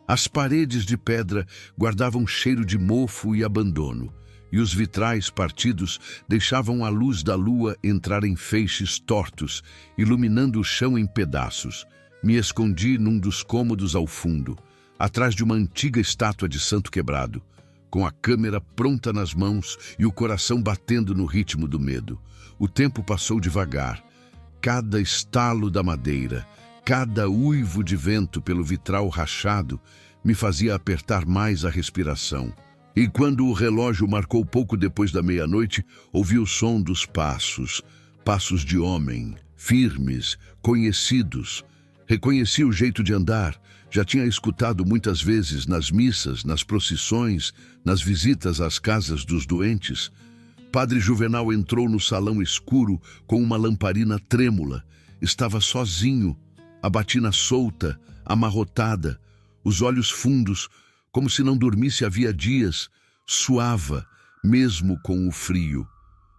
As paredes de pedra guardavam cheiro de mofo e abandono, e os vitrais partidos deixavam a luz da lua entrar em feixes tortos, iluminando o chão em pedaços. Me escondi num dos cômodos ao fundo, atrás de uma antiga estátua de santo quebrado, com a câmera pronta nas mãos e o coração batendo no ritmo do medo. O tempo passou devagar. Cada estalo da madeira, cada uivo de vento pelo vitral rachado me fazia apertar mais a respiração. E quando o relógio marcou pouco depois da meia-noite, ouvi o som dos passos, passos de homem, firmes, conhecidos. Reconheci o jeito de andar, já tinha escutado muitas vezes nas missas, nas procissões, nas visitas às casas dos doentes. Padre Juvenal entrou no salão escuro com uma lamparina trêmula. Estava sozinho, a batina solta, amarrotada, os olhos fundos, como se não dormisse havia dias, suava, mesmo com o frio.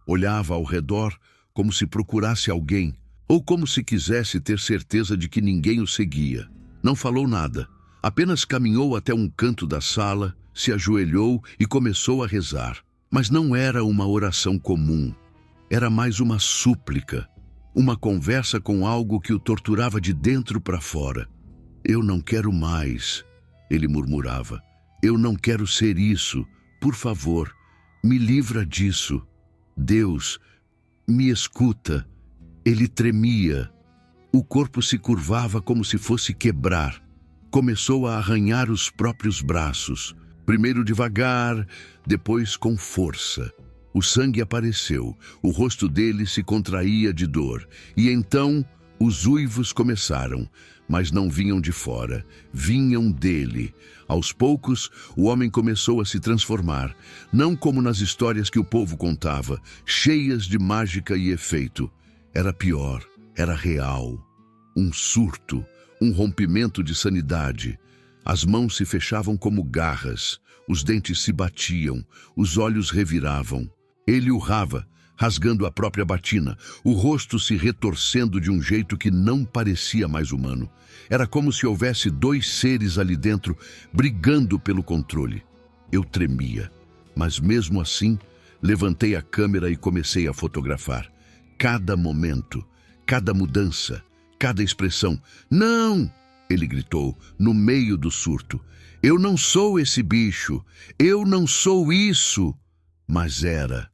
Olhava ao redor como se procurasse alguém, ou como se quisesse ter certeza de que ninguém o seguia. Não falou nada, apenas caminhou até um canto da sala, se ajoelhou e começou a rezar. Mas não era uma oração comum, era mais uma súplica, uma conversa com algo que o torturava de dentro para fora. Eu não quero mais, ele murmurava. Eu não quero ser isso. Por favor, me livra disso. Deus, me escuta. Ele tremia. O corpo se curvava como se fosse quebrar. Começou a arranhar os próprios braços, primeiro devagar, depois com força. O sangue apareceu, o rosto dele se contraía de dor, e então os uivos começaram, mas não vinham de fora, vinham dele. Aos poucos, o homem começou a se transformar, não como nas histórias que o povo contava, cheias de mágica e efeito. Era pior, era real. Um surto, um rompimento de sanidade. As mãos se fechavam como garras, os dentes se batiam, os olhos reviravam. Ele urrava, rasgando a própria batina, o rosto se retorcendo de um jeito que não parecia mais humano. Era como se houvesse dois seres ali dentro, brigando pelo controle. Eu tremia, mas mesmo assim, levantei a câmera e comecei a fotografar. Cada momento, cada mudança, cada expressão. "Não!" ele gritou, no meio do surto. "Eu não sou esse bicho, eu não sou isso!" Mas era.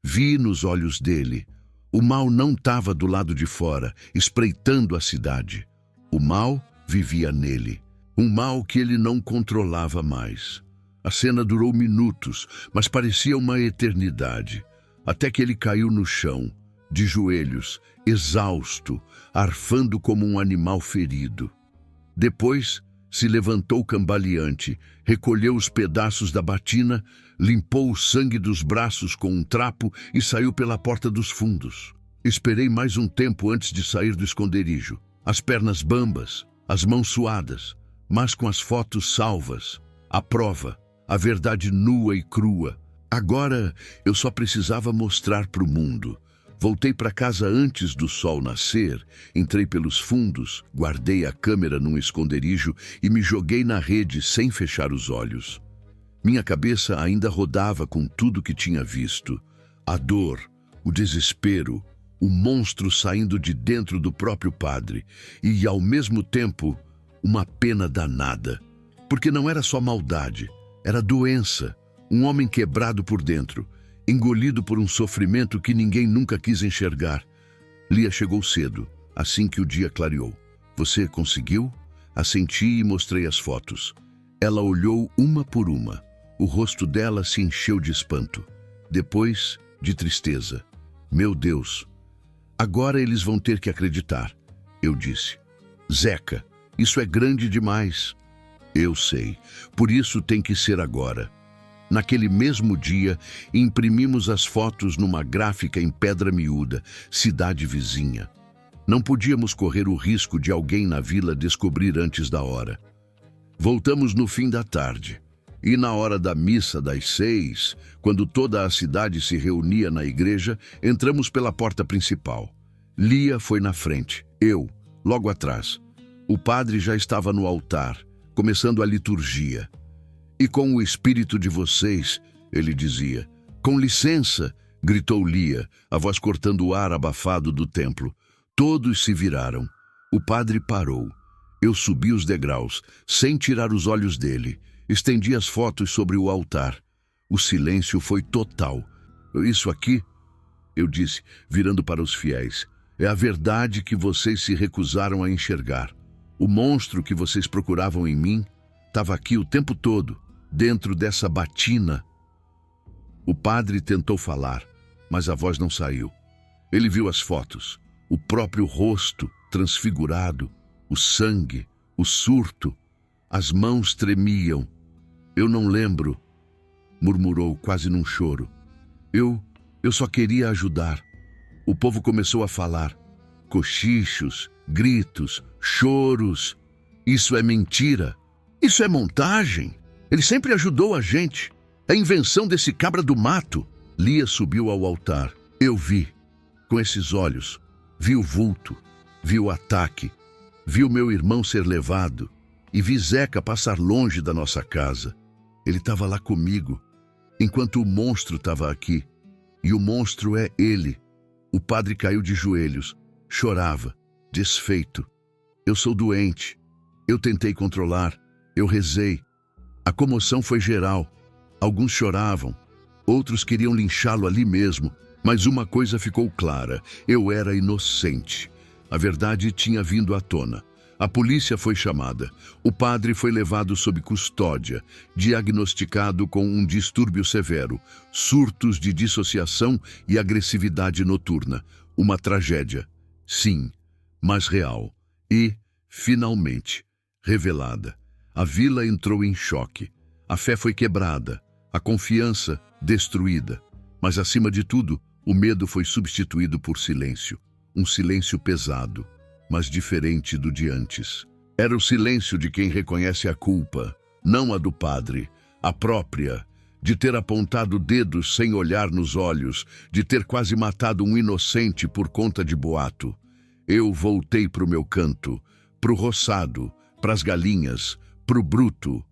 Vi nos olhos dele. O mal não estava do lado de fora, espreitando a cidade. O mal vivia nele. Um mal que ele não controlava mais. A cena durou minutos, mas parecia uma eternidade. Até que ele caiu no chão, de joelhos, exausto, arfando como um animal ferido. Depois, se levantou cambaleante, recolheu os pedaços da batina, limpou o sangue dos braços com um trapo e saiu pela porta dos fundos. Esperei mais um tempo antes de sair do esconderijo. As pernas bambas, as mãos suadas, mas com as fotos salvas. A prova, a verdade nua e crua. Agora eu só precisava mostrar para o mundo. Voltei para casa antes do sol nascer, entrei pelos fundos, guardei a câmera num esconderijo e me joguei na rede sem fechar os olhos. Minha cabeça ainda rodava com tudo que tinha visto. A dor, o desespero, o monstro saindo de dentro do próprio padre e, ao mesmo tempo, uma pena danada. Porque não era só maldade, era doença, um homem quebrado por dentro, engolido por um sofrimento que ninguém nunca quis enxergar. Lia chegou cedo, assim que o dia clareou. "Você conseguiu?" Assenti e mostrei as fotos. Ela olhou uma por uma. O rosto dela se encheu de espanto. Depois, de tristeza. "Meu Deus! Agora eles vão ter que acreditar", eu disse. "Zeca, isso é grande demais." "Eu sei. Por isso tem que ser agora." Naquele mesmo dia, imprimimos as fotos numa gráfica em pedra miúda, cidade vizinha. Não podíamos correr o risco de alguém na vila descobrir antes da hora. Voltamos no fim da tarde. E na hora da missa das 6, quando toda a cidade se reunia na igreja, entramos pela porta principal. Lia foi na frente, eu, logo atrás. O padre já estava no altar, começando a liturgia. "E com o espírito de vocês", ele dizia. "Com licença", gritou Lia, a voz cortando o ar abafado do templo. Todos se viraram. O padre parou. Eu subi os degraus, sem tirar os olhos dele. Estendi as fotos sobre o altar. O silêncio foi total. "Isso aqui", eu disse, virando para os fiéis, "é a verdade que vocês se recusaram a enxergar. O monstro que vocês procuravam em mim estava aqui o tempo todo, dentro dessa batina." O padre tentou falar, mas a voz não saiu. Ele viu as fotos, o próprio rosto transfigurado, o sangue, o surto. As mãos tremiam. "Eu não lembro", murmurou quase num choro. Eu só queria ajudar." O povo começou a falar. Cochichos, gritos, choros. "Isso é mentira. Isso é montagem. Ele sempre ajudou a gente. É invenção desse cabra do mato." Lia subiu ao altar. Eu vi, com esses olhos. Vi o vulto, vi o ataque, vi o meu irmão ser levado e vi Zeca passar longe da nossa casa. Ele estava lá comigo, enquanto o monstro estava aqui. E o monstro é ele. O padre caiu de joelhos, chorava, desfeito. Eu sou doente. Eu tentei controlar, eu rezei. A comoção foi geral. Alguns choravam, outros queriam linchá-lo ali mesmo, mas uma coisa ficou clara: eu era inocente. A verdade tinha vindo à tona. A polícia foi chamada. O padre foi levado sob custódia, diagnosticado com um distúrbio severo, surtos de dissociação e agressividade noturna. Uma tragédia. Sim, mas real. E, finalmente, revelada. A vila entrou em choque. A fé foi quebrada. A confiança destruída. Mas, acima de tudo, o medo foi substituído por silêncio. Um silêncio pesado, mas diferente do de antes. Era o silêncio de quem reconhece a culpa, não a do padre, a própria, de ter apontado dedos sem olhar nos olhos, de ter quase matado um inocente por conta de boato. Eu voltei para o meu canto, para o roçado, para as galinhas, para o bruto.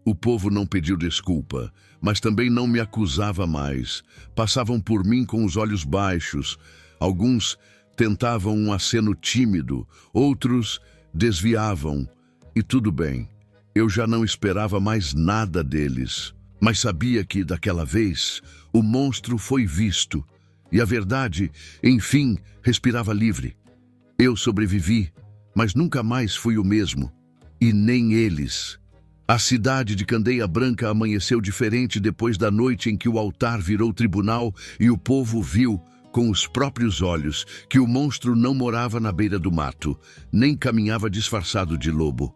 O povo não pediu desculpa, mas também não me acusava mais. Passavam por mim com os olhos baixos. Alguns tentavam um aceno tímido, outros desviavam. E tudo bem, eu já não esperava mais nada deles. Mas sabia que, daquela vez, o monstro foi visto. E a verdade, enfim, respirava livre. Eu sobrevivi, mas nunca mais fui o mesmo. E nem eles. A cidade de Candeia Branca amanheceu diferente depois da noite em que o altar virou tribunal e o povo viu, com os próprios olhos, que o monstro não morava na beira do mato, nem caminhava disfarçado de lobo.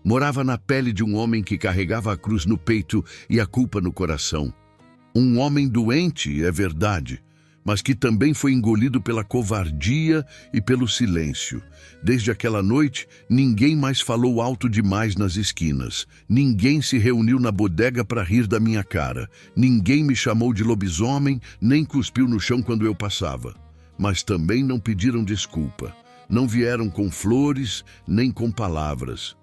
Morava na pele de um homem que carregava a cruz no peito e a culpa no coração. Um homem doente, é verdade, mas que também foi engolido pela covardia e pelo silêncio. Desde aquela noite, ninguém mais falou alto demais nas esquinas. Ninguém se reuniu na bodega para rir da minha cara. Ninguém me chamou de lobisomem, nem cuspiu no chão quando eu passava. Mas também não pediram desculpa. Não vieram com flores, nem com palavras.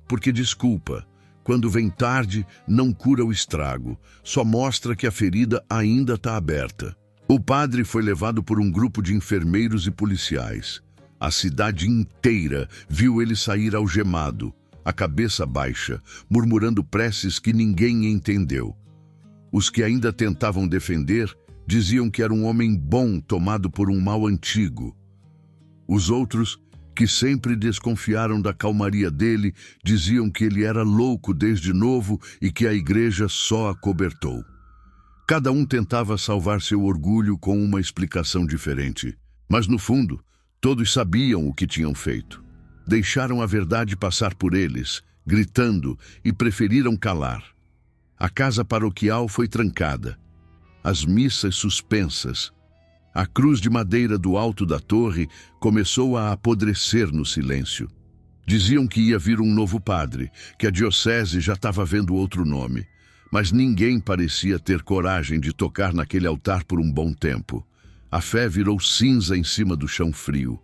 Porque desculpa, quando vem tarde, não cura o estrago. Só mostra que a ferida ainda está aberta. O padre foi levado por um grupo de enfermeiros e policiais. A cidade inteira viu ele sair algemado, a cabeça baixa, murmurando preces que ninguém entendeu. Os que ainda tentavam defender diziam que era um homem bom tomado por um mal antigo. Os outros, que sempre desconfiaram da calmaria dele, diziam que ele era louco desde novo e que a igreja só acobertou. Cada um tentava salvar seu orgulho com uma explicação diferente. Mas, no fundo, todos sabiam o que tinham feito. Deixaram a verdade passar por eles, gritando, e preferiram calar. A casa paroquial foi trancada. As missas suspensas. A cruz de madeira do alto da torre começou a apodrecer no silêncio. Diziam que ia vir um novo padre, que a diocese já estava vendo outro nome. Mas ninguém parecia ter coragem de tocar naquele altar por um bom tempo. A fé virou cinza em cima do chão frio.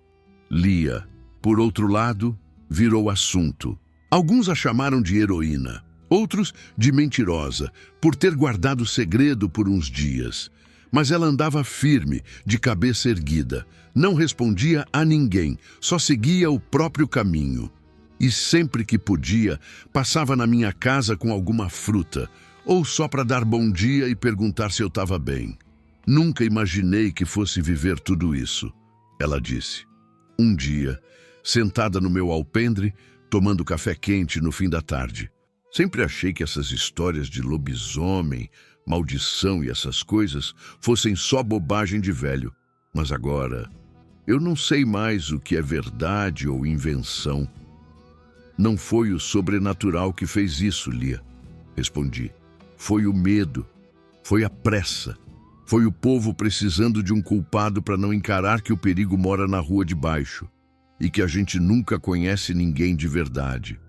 Lia, por outro lado, virou assunto. Alguns a chamaram de heroína, outros de mentirosa, por ter guardado o segredo por uns dias. Mas ela andava firme, de cabeça erguida. Não respondia a ninguém, só seguia o próprio caminho. E sempre que podia, passava na minha casa com alguma fruta, ou só para dar bom dia e perguntar se eu estava bem. Nunca imaginei que fosse viver tudo isso, ela disse. Um dia, sentada no meu alpendre, tomando café quente no fim da tarde. Sempre achei que essas histórias de lobisomem, maldição e essas coisas fossem só bobagem de velho. Mas agora, eu não sei mais o que é verdade ou invenção. Não foi o sobrenatural que fez isso, Lia, respondi. Foi o medo, foi a pressa, foi o povo precisando de um culpado para não encarar que o perigo mora na rua de baixo e que a gente nunca conhece ninguém de verdade.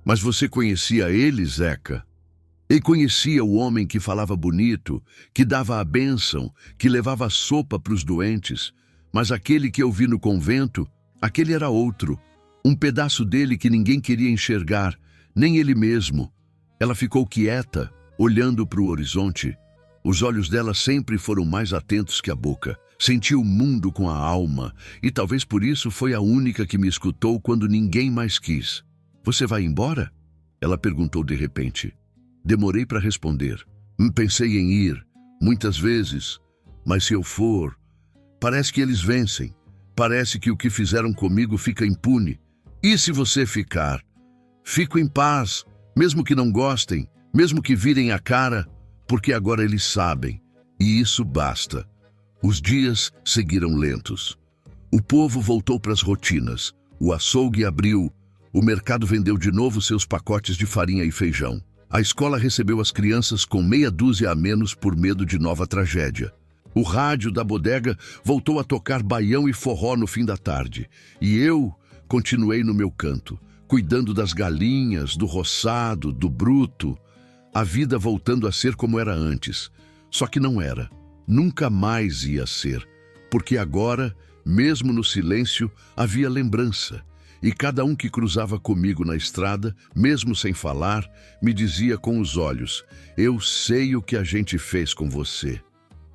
Mas você conhecia ele, Zeca? E conhecia o homem que falava bonito, que dava a bênção, que levava a sopa para os doentes, mas aquele que eu vi no convento, aquele era outro, um pedaço dele que ninguém queria enxergar, nem ele mesmo. Ela ficou quieta, olhando para o horizonte. Os olhos dela sempre foram mais atentos que a boca. Sentiu o mundo com a alma, e talvez por isso foi a única que me escutou quando ninguém mais quis. Você vai embora? Ela perguntou de repente. Demorei para responder. Pensei em ir, muitas vezes, mas se eu for, parece que eles vencem. Parece que o que fizeram comigo fica impune. E se você ficar? Fico em paz, mesmo que não gostem, mesmo que virem a cara, porque agora eles sabem. E isso basta. Os dias seguiram lentos. O povo voltou para as rotinas. O açougue abriu. O mercado vendeu de novo seus pacotes de farinha e feijão. A escola recebeu as crianças com meia dúzia a menos por medo de nova tragédia. O rádio da bodega voltou a tocar baião e forró no fim da tarde. E eu continuei no meu canto, cuidando das galinhas, do roçado, do bruto. A vida voltando a ser como era antes. Só que não era. Nunca mais ia ser. Porque agora, mesmo no silêncio, havia lembrança. E cada um que cruzava comigo na estrada, mesmo sem falar, me dizia com os olhos: eu sei o que a gente fez com você.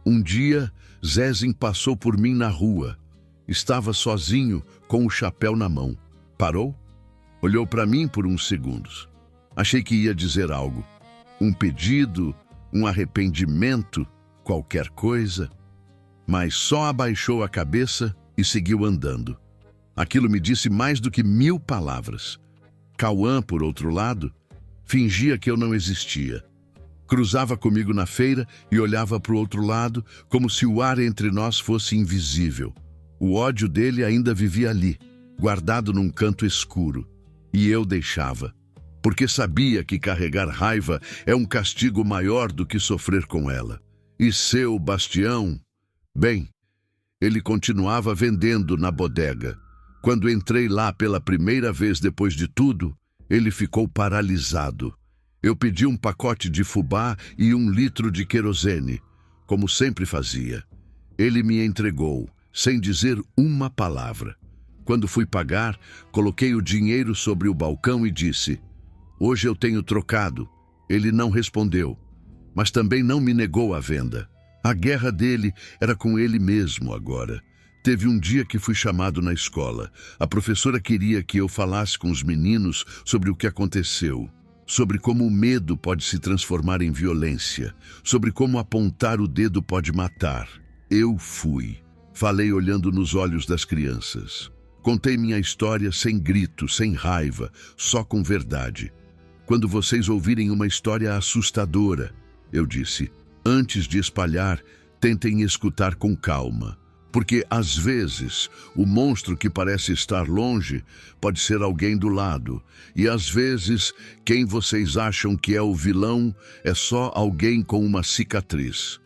Um dia, Zezin passou por mim na rua. Estava sozinho, com o chapéu na mão. Parou? Olhou para mim por uns segundos. Achei que ia dizer algo. Um pedido, um arrependimento, qualquer coisa. Mas só abaixou a cabeça e seguiu andando. Aquilo me disse mais do que 1000 palavras. Cauã, por outro lado, fingia que eu não existia. Cruzava comigo na feira e olhava para o outro lado, como se o ar entre nós fosse invisível. O ódio dele ainda vivia ali, guardado num canto escuro. E eu deixava, porque sabia que carregar raiva é um castigo maior do que sofrer com ela. E seu bastião, bem, ele continuava vendendo na bodega. Quando entrei lá pela primeira vez depois de tudo, ele ficou paralisado. Eu pedi um pacote de fubá e 1 litro de querosene, como sempre fazia. Ele me entregou, sem dizer uma palavra. Quando fui pagar, coloquei o dinheiro sobre o balcão e disse: hoje eu tenho trocado. Ele não respondeu, mas também não me negou a venda. A guerra dele era com ele mesmo agora. Teve um dia que fui chamado na escola. A professora queria que eu falasse com os meninos sobre o que aconteceu, sobre como o medo pode se transformar em violência, sobre como apontar o dedo pode matar. Eu fui. Falei olhando nos olhos das crianças. Contei minha história sem grito, sem raiva, só com verdade. Quando vocês ouvirem uma história assustadora, eu disse, antes de espalhar, tentem escutar com calma. Porque, às vezes, o monstro que parece estar longe pode ser alguém do lado. E, às vezes, quem vocês acham que é o vilão é só alguém com uma cicatriz.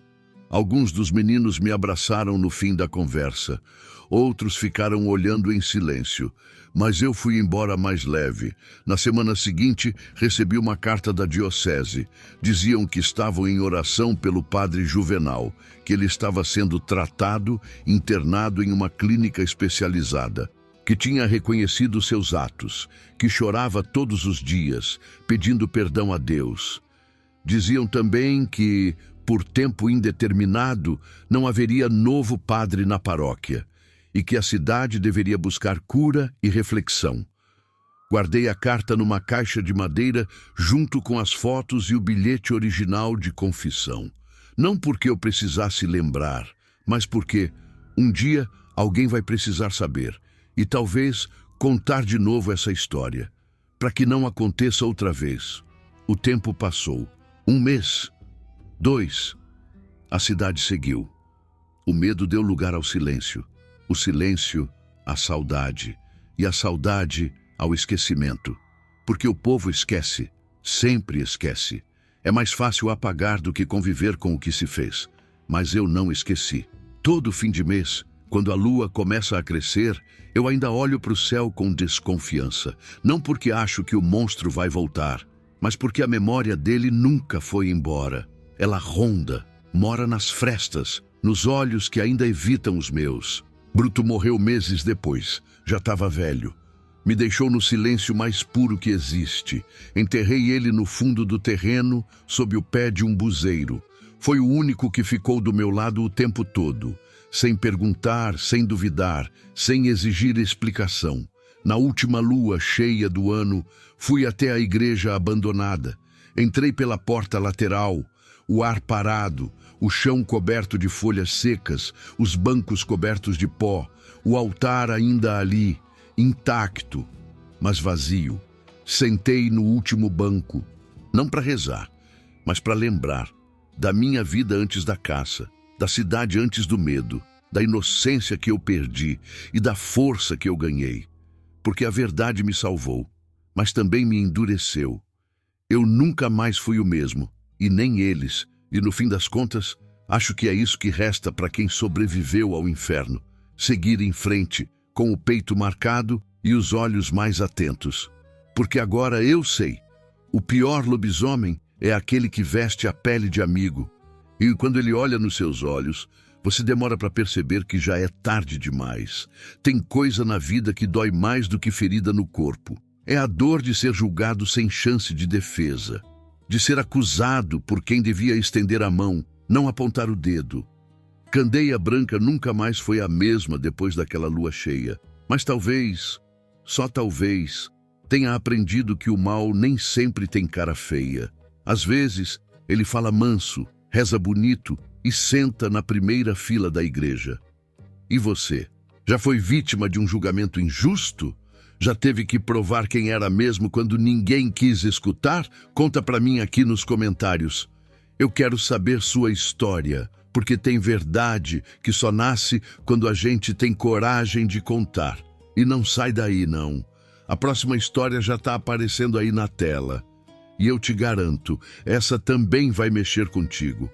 Alguns dos meninos me abraçaram no fim da conversa. Outros ficaram olhando em silêncio. Mas eu fui embora mais leve. Na semana seguinte, recebi uma carta da diocese. Diziam que estavam em oração pelo padre Juvenal, que ele estava sendo tratado, internado em uma clínica especializada, que tinha reconhecido seus atos, que chorava todos os dias, pedindo perdão a Deus. Diziam também que, por tempo indeterminado, não haveria novo padre na paróquia, e que a cidade deveria buscar cura e reflexão. Guardei a carta numa caixa de madeira junto com as fotos e o bilhete original de confissão. Não porque eu precisasse lembrar, mas porque, um dia, alguém vai precisar saber e talvez contar de novo essa história, para que não aconteça outra vez. O tempo passou. 1 mês. 2. A cidade seguiu. O medo deu lugar ao silêncio. O silêncio, à saudade, e a saudade, ao esquecimento. Porque o povo esquece, sempre esquece. É mais fácil apagar do que conviver com o que se fez. Mas eu não esqueci. Todo fim de mês, quando a lua começa a crescer, eu ainda olho para o céu com desconfiança. Não porque acho que o monstro vai voltar, mas porque a memória dele nunca foi embora. Ela ronda, mora nas frestas, nos olhos que ainda evitam os meus. Bruto morreu meses depois, já estava velho. Me deixou no silêncio mais puro que existe. Enterrei ele no fundo do terreno, sob o pé de um buzeiro. Foi o único que ficou do meu lado o tempo todo, sem perguntar, sem duvidar, sem exigir explicação. Na última lua cheia do ano, fui até a igreja abandonada. Entrei pela porta lateral, o ar parado, o chão coberto de folhas secas, os bancos cobertos de pó, o altar ainda ali, intacto, mas vazio. Sentei no último banco, não para rezar, mas para lembrar da minha vida antes da caça, da cidade antes do medo, da inocência que eu perdi e da força que eu ganhei. Porque a verdade me salvou, mas também me endureceu. Eu nunca mais fui o mesmo, e nem eles, e no fim das contas, acho que é isso que resta para quem sobreviveu ao inferno: seguir em frente, com o peito marcado e os olhos mais atentos. Porque agora eu sei, o pior lobisomem é aquele que veste a pele de amigo. E quando ele olha nos seus olhos, você demora para perceber que já é tarde demais. Tem coisa na vida que dói mais do que ferida no corpo. É a dor de ser julgado sem chance de defesa, de ser acusado por quem devia estender a mão, não apontar o dedo. Candeia Branca nunca mais foi a mesma depois daquela lua cheia, mas talvez, só talvez, tenha aprendido que o mal nem sempre tem cara feia. Às vezes, ele fala manso, reza bonito e senta na primeira fila da igreja. E você? Já foi vítima de um julgamento injusto? Já teve que provar quem era mesmo quando ninguém quis escutar? Conta pra mim aqui nos comentários. Eu quero saber sua história, porque tem verdade que só nasce quando a gente tem coragem de contar. E não sai daí, não. A próxima história já está aparecendo aí na tela. E eu te garanto, essa também vai mexer contigo.